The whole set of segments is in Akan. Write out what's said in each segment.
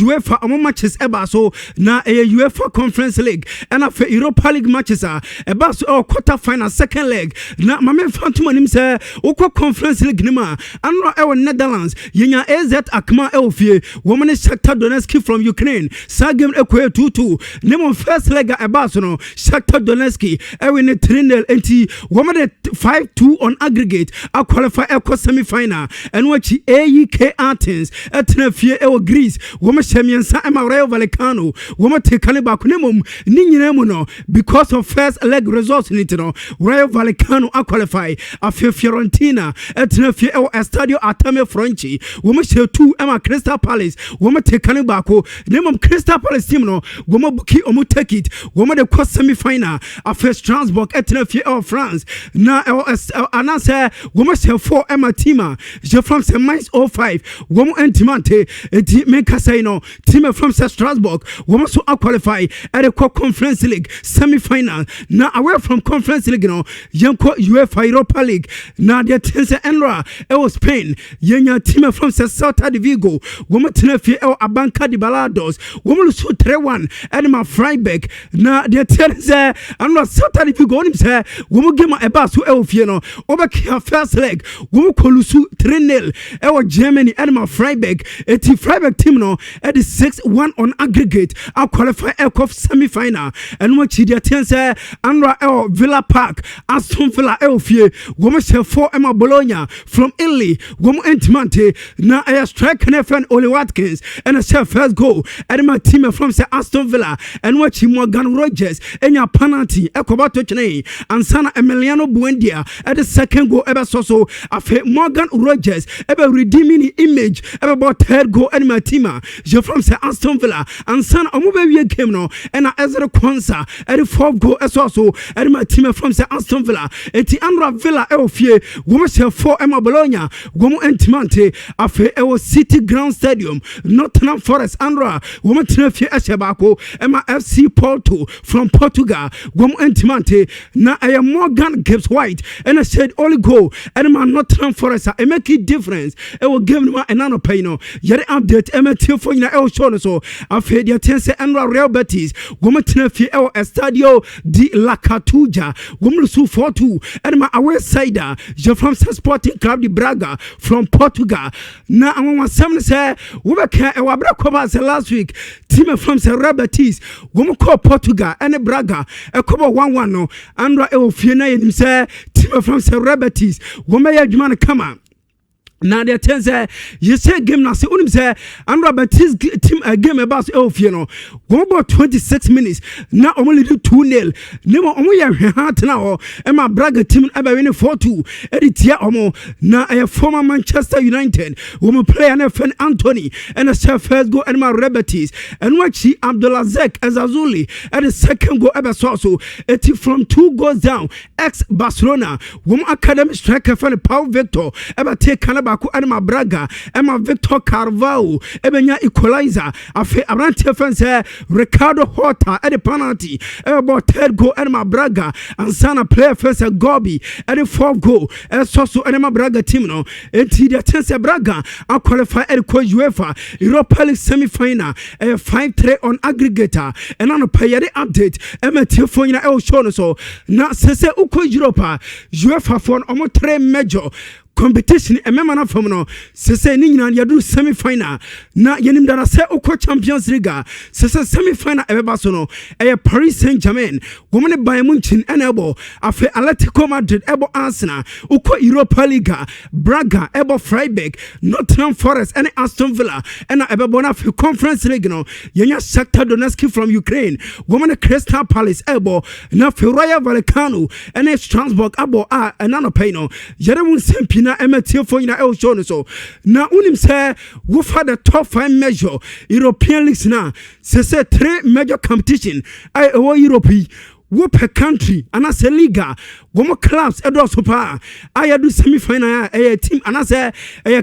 UEFA among matches so na UEFA Conference League and a Europa League matches eba so quarter final second leg na mame phantom anim say okwa Conference League nima anro e Netherlands yenya AZ Akma Elfie woman Shakhtar Donetsk from Ukraine sa game ekwe 2-2 nemo first leg eba so no Shakhtar Donetsk e win 3-0 enti woman 5-2 on aggregate a qualify e semi final and watch AEK Athens etnafie e Greece woman Shemiansa Emma Rayo Vallecano, woman take Caliba Kunimum, Ninyamuno, because of first leg results in it, Rayo Vallecano a qualify, a Fiorentina, Etnafia Estadio Atame Franchi, woman share 2 Emma Crystal Palace, woman take Canibako, name Crystal Palace team, woman Buki Omu take it, woman the cost semi final, a first Strasbourg, Etnafia of France, na Anasa, woman share 4 Emma Tima, Je France Mainz 05, woman Antimante, Menkasino. Team from Strasbourg, we must qualify at the Conference League semi-final. Now away from Conference League, Yanko UEFA Europa League. Now the Tense Enra, Spain, Yenya team from Celta de Vigo, woman Tenefi Abanca de Balados, woman so 3-1, Edma Freiberg. Now the Tense Enra Celta de Vigo, woman give my bass to Elfiano, over first leg, woman Colusu 3-0, our Germany, Edma Freiberg, a Freiberg team no. At the 6-1 on aggregate, I'll qualify aircraft semi-final. And what she did say, Andra El Villa Park, Aston Villa Elfie, woman share 4 Emma Bologna from Italy, woman Entimante, now I strike an FN Oli Watkins, and a share first goal. And my team from Aston Villa, and watch Morgan Rogers, and your penalty, Ecobato Chene, and Sana Emiliano Buendia, at the second goal ever so. After Morgan Rogers, ever redeeming image, ever about third goal, and my team. Je from say Aston Villa and son Omubewie game no and Ezra Kwanza at the 4th goal as also at my team from say Aston Villa eti Andra Villa Elfie woman share 4 Emma Bologna woman Entimante afe ewo City Ground Stadium Nottingham Forest Andra woman Tenefie Eshebako Emma FC Porto from Portugal woman Entimante na Morgan Gibbs White and I said only go and my Nottingham Forest I make it difference ewo game no enano pay no yere update for you know, so I feel the attention and Real Betis, woman Tenefi El Estadio de La Catuja, woman Su 4-2, and my away side, je from Sporting Club de Braga from Portugal. Now I want to say, we can Wabra last week, team from Real Betis, woman called Portugal and Braga, a couple 1-1 no, Andra El Fiena himself, team from Real Betis, woman Yajman come on. Now the tense you say game now say unim say Andra Baptist team game about Elfiano go about 26 minutes now only do 2-0 nemo omo ye hwat na e ma Braga team aba win 4-2 editia omo na a former Manchester United woman player na friend Anthony and a first goal and my Rebetis and what she Abdulazek Azazuli at the second goal ever so it from 2 goals down ex Barcelona woman academy striker for the Paul Victor ever take Baku Emma Braga, Emma Victor Carvalho, Ebenya equalizer, Afe Abrante fence, Ricardo Horta at the penalty, about 3rd goal Emma Braga, and Sana player first Gobi at the 4th goal, and so Emma Braga team no, and the Tense Braga, I qualify at the UEFA Europa League semi-final, 5-3 on aggregator, and on a pay update, Emma Tifoina El Shono so, now Sese Uko Europa, UEFA for almost 3 major. Competition e mema na fam no sese ni nyina yadu semi final na yenim dara se okọ Champions League sese semi final e beba so no e Paris Saint-Germain woman Bayern Munich enable afi Atletico Madrid ebo Arsenal okọ Europa League Braga ebo Freiburg Nottingham Forest and Aston Villa and ebebo na fi Conference League no yenya Shakhtar Donetsk from Ukraine woman Crystal Palace ebo na fi Rayo Vallecano and Strasbourg abo enano pay no yere mun sempi na emetio for you know show so na unim say we for the top 5 measure European leagues na say 3 major competition I Europe wo per country anase liga wo mo clubs edo so pa aya do semi final team anase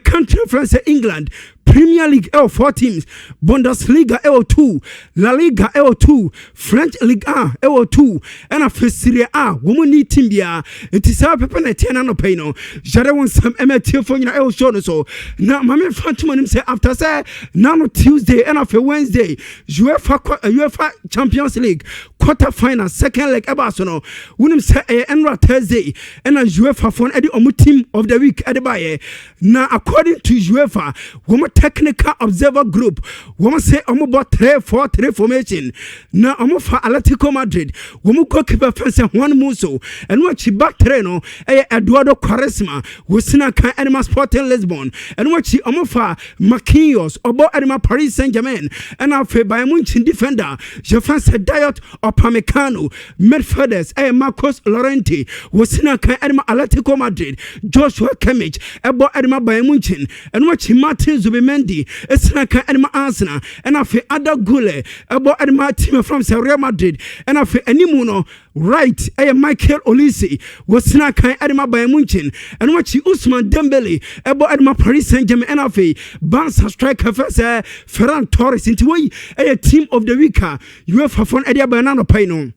country France England Premier League 4 teams, Bundesliga 2, La Liga 2, French Ligue 1 2, and a Serie A woman need team bia. It is our pepper and 10 no pay no. Jare won some MT for you show so. Now Mammy Fantuman say after say now Tuesday and after Wednesday, UEFA Champions League quarter final second leg Ebasono. When say Enra Thursday and a UEFA for Eddie Omu team of the week at the Baye. Now according to UEFA, woman technical observer group, woman say Omu bought 3-4-3 formation. Now Omu for Atletico Madrid, woman goalkeeper fence one muso, and what she back treno, Eduardo Quaresma, Wusina Kan Anima Sporting Lisbon, and what she Omu for Marquinhos, Obo Anima Paris Saint-Germain, and after by Munchin defender, je fancy Diot Opamecano, midfielders, Marcos Llorente, Wusina Kan Anima Atletico Madrid, Joshua Kimmich, Ebo Anima by Munchin, and what she Martin Zubimendi, Esnaka Anima Arsenal, and after Ada Gule, Ebo Anima team from Real Madrid, and after Animuno, right, Michael Olise, Wusina Anima by Munchin, and what she Usman Dembele, Ebo Anima Paris Saint-Germain, and after Barca striker first, Ferran Torres into a team of the week, UEFA for Edia Banana Pino.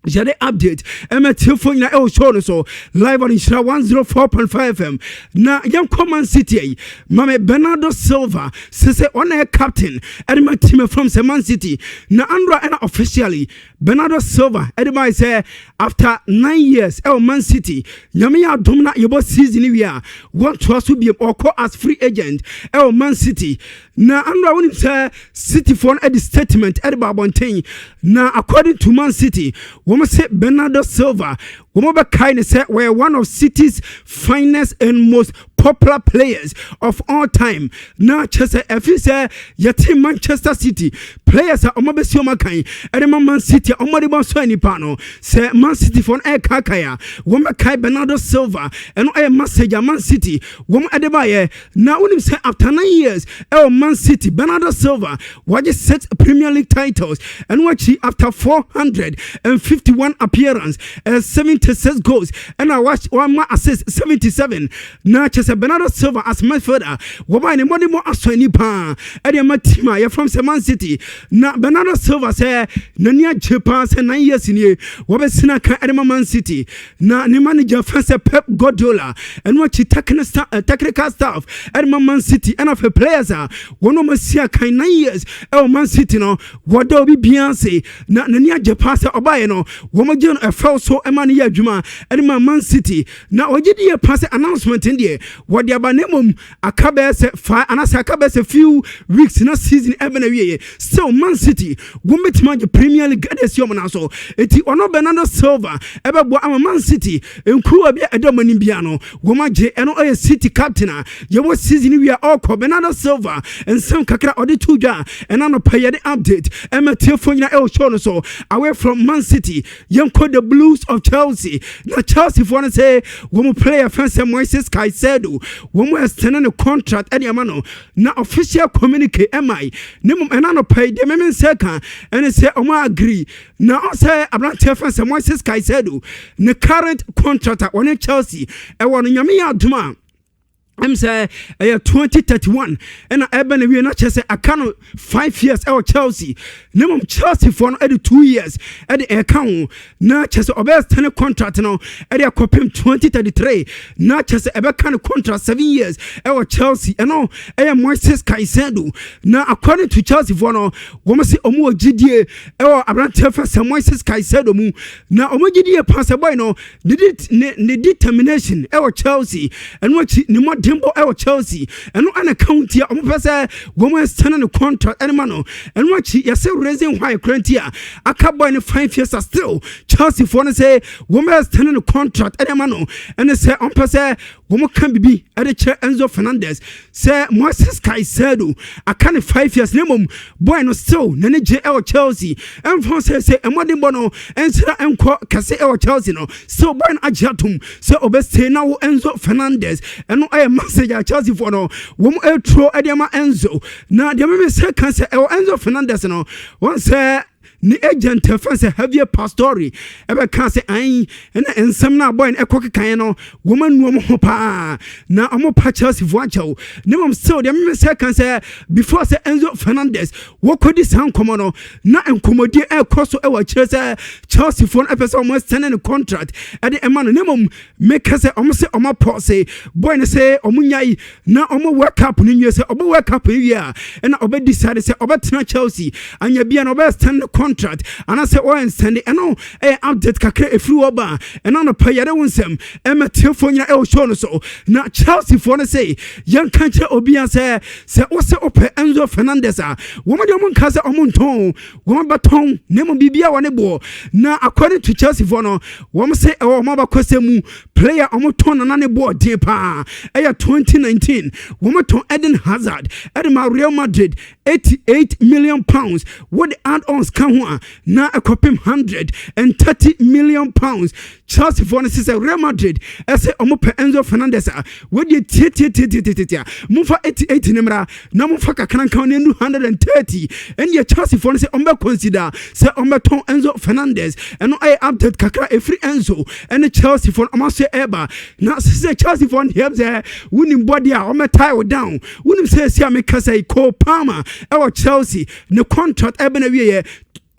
Jade update MT phone na show so live on Nhyira 104.5 FM na yam common city mame Bernardo Silva say on air captain my team from Man City na andra and officially Bernardo Silva everybody say after 9 years Man City nyame ya domina yebo season we are want to also be or as free agent Man City na andra when say City for the statement everybody na according to Man City woman say Bernardo Silva, woman kind say we're one of City's finest and most popular players of all time. Now, Chester, if you say your team Manchester City players are Omabesio Makai, and Man City, Omadibo Swani Pano, say Man City for Air Kakaya, woman Kai Bernardo Silva, and a message Man City, woman Adebaye. Now, when you say after 9 years, Man City, Bernardo Silva, what just 6 Premier League titles, and what she after 451 appearance, 76 goals, and I watched one more assist 77. Now, Chester. Bernardo Silva as midfielder, woman in money more as any pan. Eddie Matima, you're from Man City. Now, Bernardo Silva say, Nanya Japan, 9 years in here, Wabesina Edema Man City. Now, the manager first Pep Guardiola, and what he technical staff, Edema Man City, and of the players are one of Massia kind 9 years, Man City, no, what do be Beyonce, not Nanya Japan, Obayano, woman a falso Emania Juma, Edema Man City. Now, what did you pass announcement in there? What the abanemum Akabes 5 and as Akabes a few weeks in a season even a year. So Man City won't be the Premier League as your so it is ono Bernardo Silva ever Man City in Kuabia Edomani Biano woman J and a City captain your season we are all called Bernardo Silva and some Kakra or the Tuja and I'm a pay the update Emma Tilfonia El Shono so away from Man City young called the Blues of Chelsea. Now Chelsea for say woman player fans Moises Caicedo when we are standing a contract at Yamano, now official communicate MI, Nimum and Anno pay the Memen second, and they say, Oma agree. Now, I say, I'm not telling some Moises Caicedo, the current contract at one Chelsea, and one Yamia Duma. I'm say 2031 and I been we not just say I can 5 years our Chelsea minimum Chelsea for 2 years at the account not just obvious 10 contract now at the copim 2033 not just a kind of contract 7 years our Chelsea and all I am Moises Caicedo now according to Chelsea for no woman say omo GDA our Abrante first Moises Caicedo mu now omo GDA pass boy no the determination our Chelsea and what ni Dimbo our Chelsea and no an account here person woman standing the contract any man and what you say raising why current here a cabo in 5 years are still Chelsea for say woman standing the contract any man and they say on person woman can be at the chair Enzo Fernandez say Moises Caicedo I can 5 years minimum boy no still nene J our Chelsea and for say and what bono and say and kase our Chelsea no so boy ajatum so obeste now Enzo Fernandez and no message at Chelsea for no woman throw Ediama Enzo now the me say can say Enzo Fernandez no one say ni agent fence heavy pastori ebe kan se an na ensem na boy ekokekan no woman no ho pa na omo pa Chelsea fo anchawo ne mom still dem me say kan say before say Enzo Fernandez wo kodi san komo no na enkomodi ekoso e wa kire say Chelsea fo epe omo sign contract e de ema no ne mom make say omo say omo po say boy ne say omo nyai na omo world cup ni nwie say obo world cup wi a na obo decide say obo tena Chelsea anya bia na obo sign contract ana say o send e no e update kakra efru oba e na no payade wonsem e metefo nyina e o show no so na Chelsea fo no say yan kanche obi an say o say ope Enzo Fernandez a wo mo de mo nka say omo nton wo baton ne mo bibia wo ne bo na according to Chelsea fo no wo mo say e wo mo ba kwasemu player omo ton na ne bo de pa e 2019 wo mo ton Eden Hazard Eden Real Madrid 88 million pounds what add-ons kan ho na ekopim 130 million pounds Chelsea for say Real Madrid say omo pe Enzo Fernandez we dey tie mufa 88 nemra na mufa kakran kan ne 130 and ye Chelsea for say omo consider say omo ton Enzo Fernandez and I update kakra every Enzo and Chelsea for omo say eba na say Chelsea for him say winning body a omo tie down winning say make say Cole Palmer our Chelsea the contract ebe na wie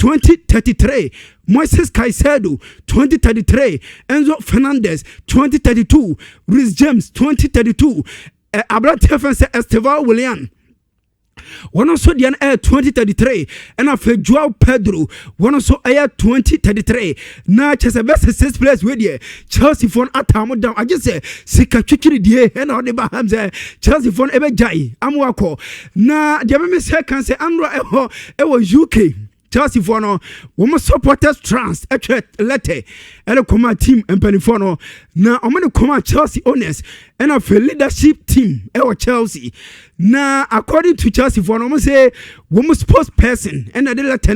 2033 Moises Caicedo 2033 Enzo Fernandez 2032 Reece James 2032 Abraham Esteval Willian one also the 2033 and after Joao Pedro one also 2033 na Chelsea best 6th place with you Chelsea phone atamo down I just say sika twitwiri die and all the baham say Chelsea phone ebe jai amwako na the me say kan say Andro ewo UK Chelsea for no woman supporters trans letter and come team and penny for no now I'm gonna come Chelsea owners and a leadership team Chelsea now according to Chelsea for no say woman sports person and a letter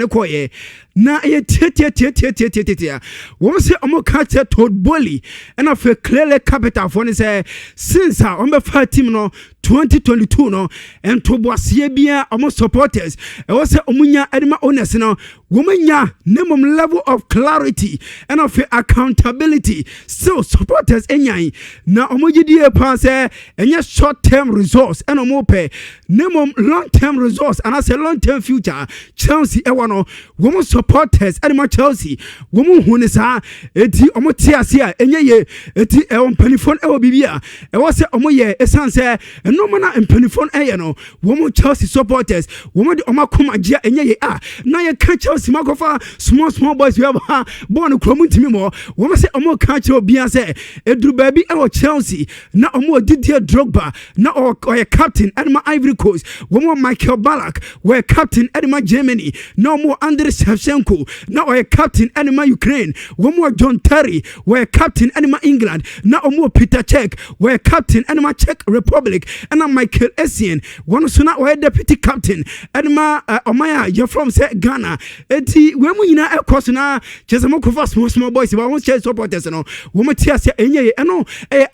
na ye tia woman say I'm catch told bully and a clearly capital for say since I'm a fight team no 2022 no and to boss ye bia almost supporters e was say omunya edema owners no womanya minimum level of clarity and of accountability still supporters enyan na omugidie pa say enye short term resource and omope minimum long term resource and as a long term future Chelsea e wano womo supporters edema Chelsea womo hune sa eti omoti ase a enye ye eti e ompanifon e obibia e was say omoye esan say no mana empanifon e no womo Chelsea supporters womo de omakoma gia enye ye na ye ka Chelsea makofa small boys we have born kromuntimi mo womo say omo ka che obia say eduru baby e Chelsea na omo Didier Drogba na o captain edema Ivory Coast womo Michael Ballack we captain edema Germany na omo Andriy Shevchenko na o captain edema Ukraine womo John Terry we captain edema England na omo Peter Cech we captain edema Czech Republic and Michael Essien one so na we deputy captain edema Omaya you from say Ghana eti we mu nyina ekoso na chese mokofa small boys ba won share supporters no wo matia se enye eno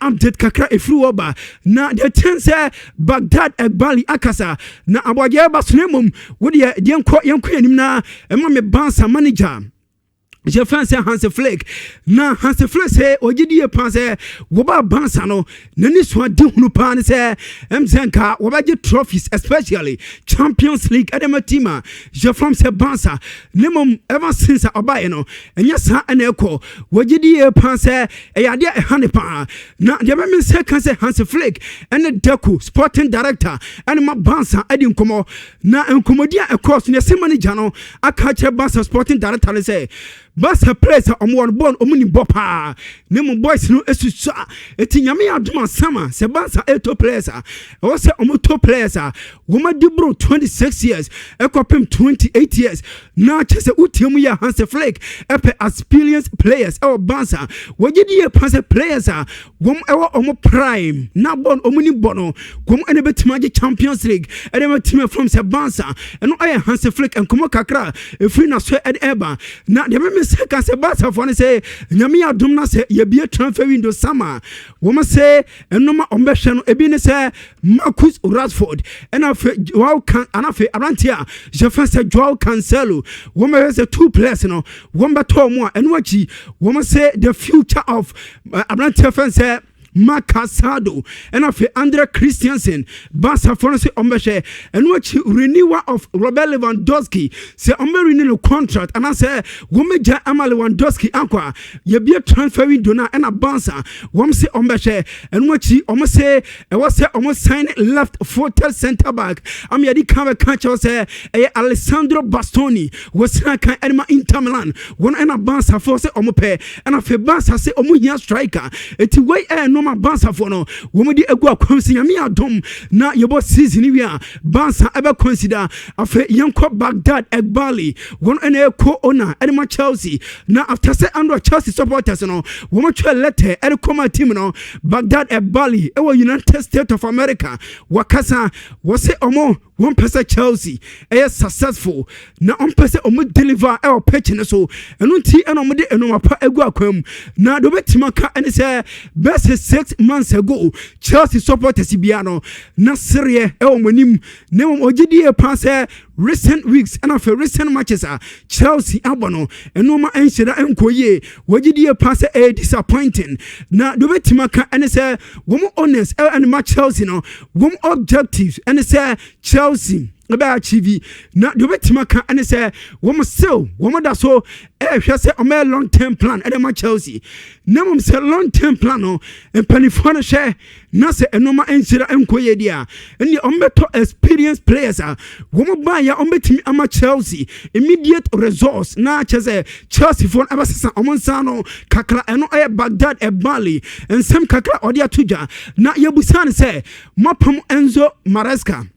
update kakra efru oba na the chance Baghdad Egbali akasa na aboje ba sunemum wo de yenko anim na ema me bansa manager je fan say Hans Flick na Hans Flick say ogidie pan say wo ba bansa no nani so ade hunu pan say mzenka wo ba ge trophies especially Champions League adema team je from say bansa nemom ever since obaye no enya sa ana ekọ wogidie pan say e yade e hane pan na de me say kan say Hans Flick and Deco sporting director and ma bansa adi nkomo na nkomodia ekọ so ne se manager no aka che bansa sporting director say Basa place on born omuni bopa nemu boys no esusu eti nyame aduma sama se bansa eto players o se omoto players woma dibro 26 years ekopem 28 years na chese utiemu ya Hans Flick epe experienced players e bansa wogidi ye pass players wom ewo omo prime na born omuni bono wom ene betimaje Champions League ene team from se bansa eno aye Hans Flick enkomo kakra e free na so ed eba na de say can say Barca for say nyame adom na say ye be transfer window sama wo say enoma ombehwe no ebi ne say Marcus Rashford and Joao can anafe Arantia je fa say Joao Cancelo wo say two players no wo beto mo eno achi wo say the future of Arantia fan say Mark Casado and of Andre Christiansen Barca for say ombehwe and which renewal of Robert Lewandowski say renew contract and I say womeja Amal Lewandowski akwa ye be transfer window na and a Barca say ombehwe and which say e was say sign left footed center back am ye di can catch say Alessandro Bastoni was na kan Edma Inter Milan one and a Barca for say pay and of Barca say here striker eti way no ma Barca for no womedi egu akwamsi nyame adom na yebo season wi a Barca ebe consider afa yanko Baghdad Egbali one ene eko owner Edma Chelsea na after say under Chelsea supporters no womo twa letter ede come team no Baghdad Egbali ewo United States of America wakasa wose omo one person Chelsea successful na on person deliver our pitch so eno nti eno mo de eno mapa egu akwam na do betima ka ene say best 6 months ago Chelsea supporters biano na serie monim na mo ogidi pass recent weeks and after recent matches Chelsea abono eno ma enhyira enkoye wogidi pass disappointing na do betima ka ene say wo honest and match Chelsea no wo objectives ene say Chelsea about achieve na do betima ka ene say wo still wo da so hwe say o long term plan e ma Chelsea na mo say long term plan no empanifo no hwe na say enoma enhyira enkoye dia ene o meto experienced players wo ba ya o betimi ama Chelsea immediate results na chese Chelsea for abasesa o nsa no kakra eno Baghdad Egbali ensem kakra odi atuja na yebusan say mapam Enzo Maresca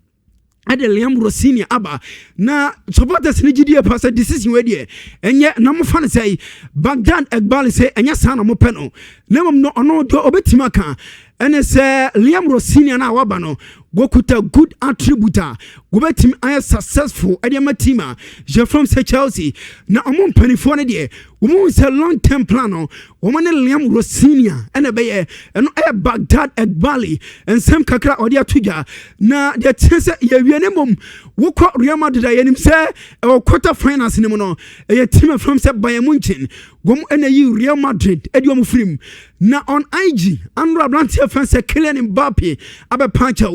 ade Liam Rossini aba na supporters ni gidie pass decision we die enye na mo fa ne say Baghdad Egbali say enye sa na mo pe no na mom no ono do obetima ka ene say Liam Rossini na waba no gokuta good attribute go betim ay successful ade ma team je from say Chelsea na omo mpanifo ne de wo say long term plan no wo ne Liam Rossini ene be ye eno Baghdad Egbali and some kakra odi atuja na de tese ye wiene mom wo ko Real Madrid yenim say e quarter finals ni mo no e team from say Bayern Munich gom ene yi Real Madrid edi omo film na on IG Andro Abrantia fan say Kylian Mbappe abe pancha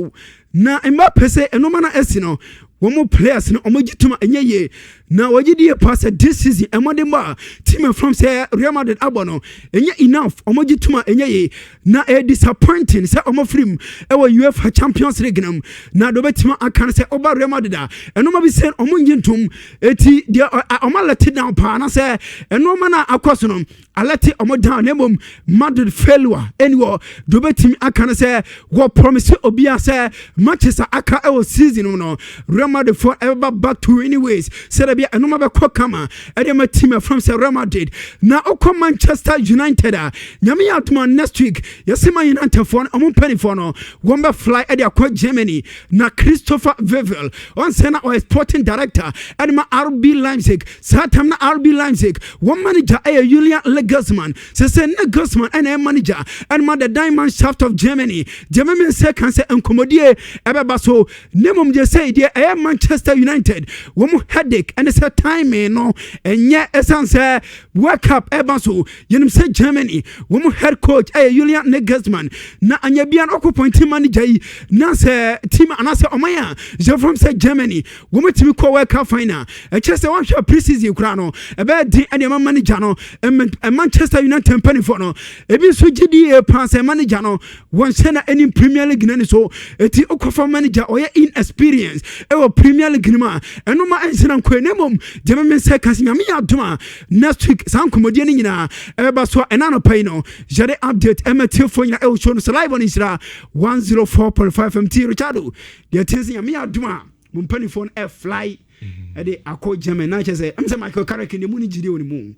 na Mbappe say enoma na esino womo players no omogituma enye na wagidi pass this season emodemba team from say Real Madrid abono enye enough omogituma enye na disappointing say omofrim ewo UEFA Champions League nam na do betima akan say oba Real Madrid enoma bi say omongintum eti dia omalete down pa na say enoma na akoso no alete omodan nemom Madrid failure anyway do betimi akan say go promise obia say matches aka ewo season no Real Madrid for ever back to anyways said enoma be kokama edema team from Real Madrid na oko Manchester United nyame atuma next week yesema United for omo penny for no wombe fly ede akwa Germany na Christopher Vevel on say na sporting director edema RB Leipzig satam na RB Leipzig one manager Julian Nagelsmann say Nagelsmann and manager and the diamond shaft of Germany say can say enkomodie ebe so nemom je say dia Manchester United womo headache and say time no enye essence work up ebaso yenim say Germany womo head coach Julian Nagelsmann na anya bia no point manager yi na say team anase omaya je from say Germany womo timi ko work up final e chese one share preseason kura no ebe di ene manager no Manchester United penny for no ebi so gidi pass manager no won say na any Premier League na so eti okofa manager oye inexperience Premier League nima enoma ensinan ko enemom jeme say kasinya me aduma next week san komodie ni nyina eba so enano pay no jere update emetie fo nyina e show no live on Nhyira 104.5 MT Richardo de tensinya me aduma mo mpani phone e fly e de akọ jeme na che say am say Michael Carrick ne mu ni jide oni mu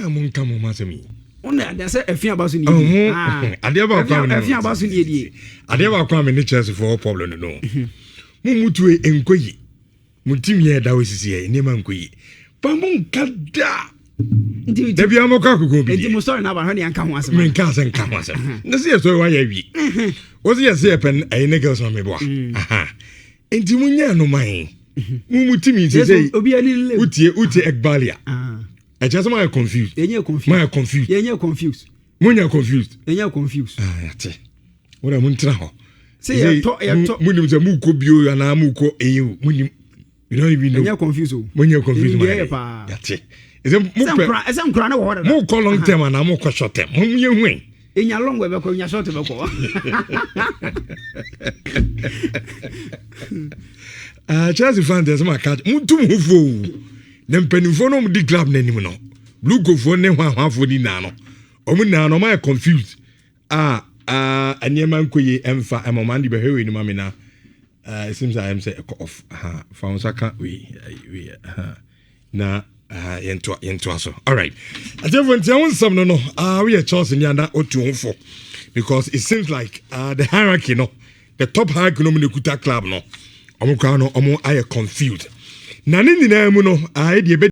mun kamo masemi ona da say afia ba so ni ade ba kwa me afia ba so ni die ade ba kwa me ni Chelsea for problem no mutue enkoyi mutimi ye da wosisi ye nema nkoyi pa mun kada Da bia mo ka kokon bi. Enti mo sorry na ba hwe ne anka ho asem. Men ka sen ka ho asem. Na se so wa ya wi. O se ye pen ay ne girls me boa. Aha. Enti munya no man. Mu timi say obi ani le. Utie ekbalia. I just my confused. Yenye confused. My confused. Yenye confused. Munya confused. Yenye confused. Yate. Wora mun tra ho. Say you talk. Munim say mu ko bio ana mu ko eyu. Munim. You don't even know. Yenye confused. Munya confused. Yate. Some crana water. More call long term and I'm more short term. You win. In your long way, in your short term. Chelsea fans, there's my catch. Mutu Hufo. Then Pennyphone the club name. Blue go for name half for the nano. Omunano, my confused. And your man Kuye Emfa and Mamandi Behavior in Mamina. It seems I am say off. Found Saka. We na. Yento so. All right. I tell you some no. We are choosing yanda otu because it seems like the hierarchy no, the top hierarchy no kuta club no. Omo ka no omo are confused. Na ni na mu no